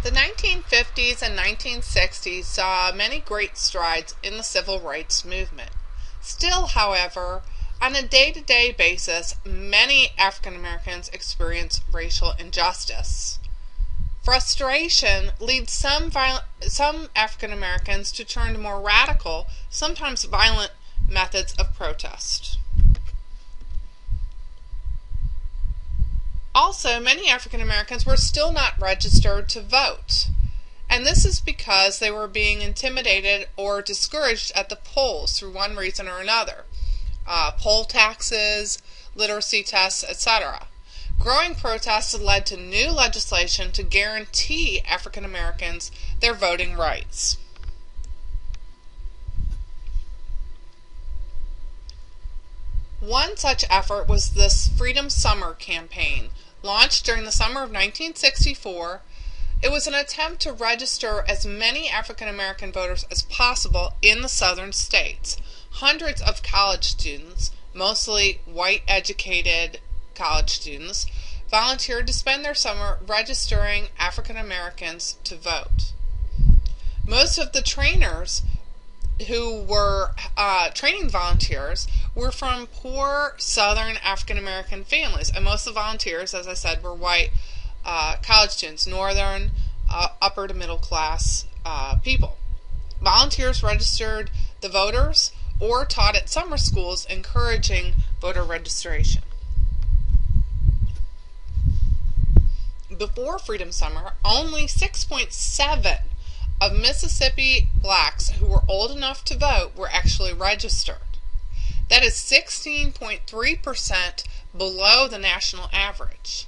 The 1950s and 1960s saw many great strides in the civil rights movement. Still, however, on a day-to-day basis, many African Americans experience racial injustice. Frustration leads some African Americans to turn to more radical, sometimes violent, methods of protest. Also, many African Americans were still not registered to vote, and this is because they were being intimidated or discouraged at the polls through one reason or another. Poll taxes, literacy tests, etc. Growing protests led to new legislation to guarantee African Americans their voting rights. One such effort was this Freedom Summer campaign. Launched during the summer of 1964, it was an attempt to register as many African American voters as possible in the southern states. Hundreds of college students, mostly white educated college students, volunteered to spend their summer registering African Americans to vote. Most of the trainers who were training volunteers were from poor southern African American families, and most of the volunteers, as I said, were white college students, northern, upper to middle class people. Volunteers registered the voters or taught at summer schools encouraging voter registration. Before Freedom Summer, only 6.7 of Mississippi blacks who were old enough to vote were actually registered. That is 16.3% below the national average.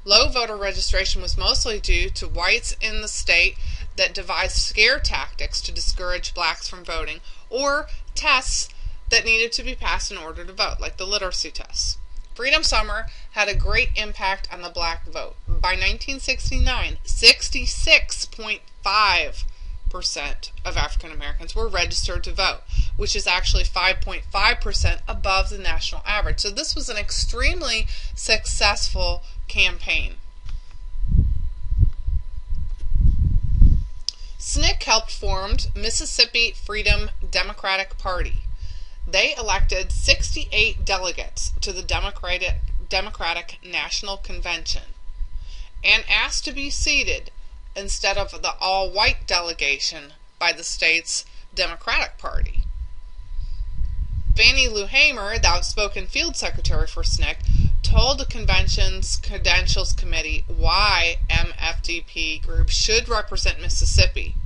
Low voter registration was mostly due to whites in the state that devised scare tactics to discourage blacks from voting, or tests that needed to be passed in order to vote, like the literacy tests. Freedom Summer had a great impact on the black vote. By 1969, 66.5% of African Americans were registered to vote, which is actually 5.5% above the national average. So this was an extremely successful campaign. SNCC helped form Mississippi Freedom Democratic Party. They elected 68 delegates to the Democratic National Convention and asked to be seated instead of the all-white delegation by the state's Democratic Party. Fannie Lou Hamer, the outspoken field secretary for SNCC, told the convention's Credentials Committee why MFDP groups should represent Mississippi.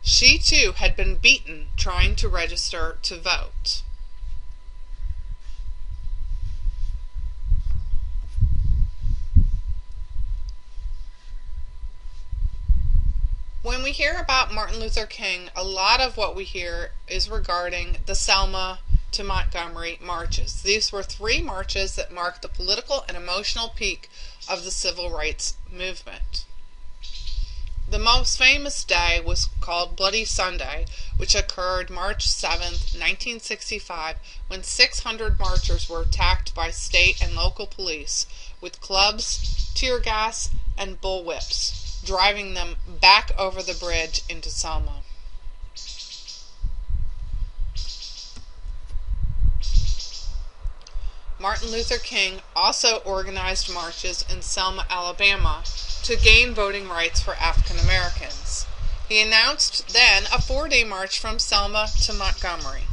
She too had been beaten trying to register to vote. When we hear about Martin Luther King, a lot of what we hear is regarding the Selma to Montgomery marches. These were 3 marches that marked the political and emotional peak of the civil rights movement. The most famous day was called Bloody Sunday, which occurred March 7, 1965, when 600 marchers were attacked by state and local police with clubs, tear gas, and bullwhips, driving them back over the bridge into Selma. Martin Luther King also organized marches in Selma, Alabama, to gain voting rights for African Americans. He announced then a 4-day march from Selma to Montgomery.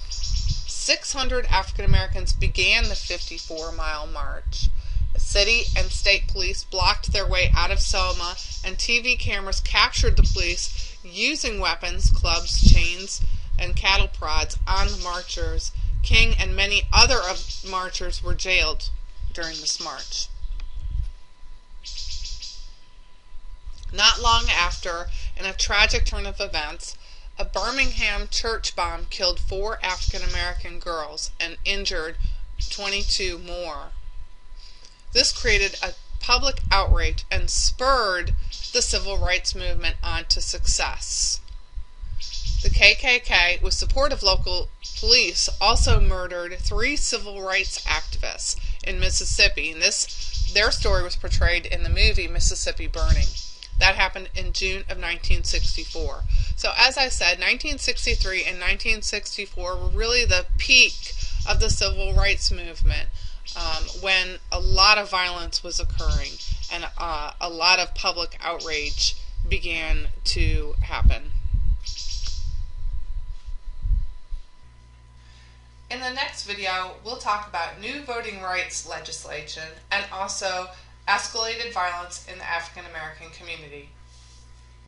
600 African Americans began the 54-mile march. The city and state police blocked their way out of Selma, and TV cameras captured the police using weapons, clubs, chains, and cattle prods on the marchers. King and many other marchers were jailed during this march. Not long after, in a tragic turn of events, a Birmingham church bomb killed 4 African American girls and injured 22 more. This created a public outrage and spurred the civil rights movement on to success. The KKK, with support of local police, also murdered 3 civil rights activists in Mississippi, and this their story was portrayed in the movie Mississippi Burning. That happened in June of 1964. So as I said, 1963 and 1964 were really the peak of the civil rights movement, when a lot of violence was occurring and a lot of public outrage began to happen. In the next video, we'll talk about new voting rights legislation and also escalated violence in the African American community.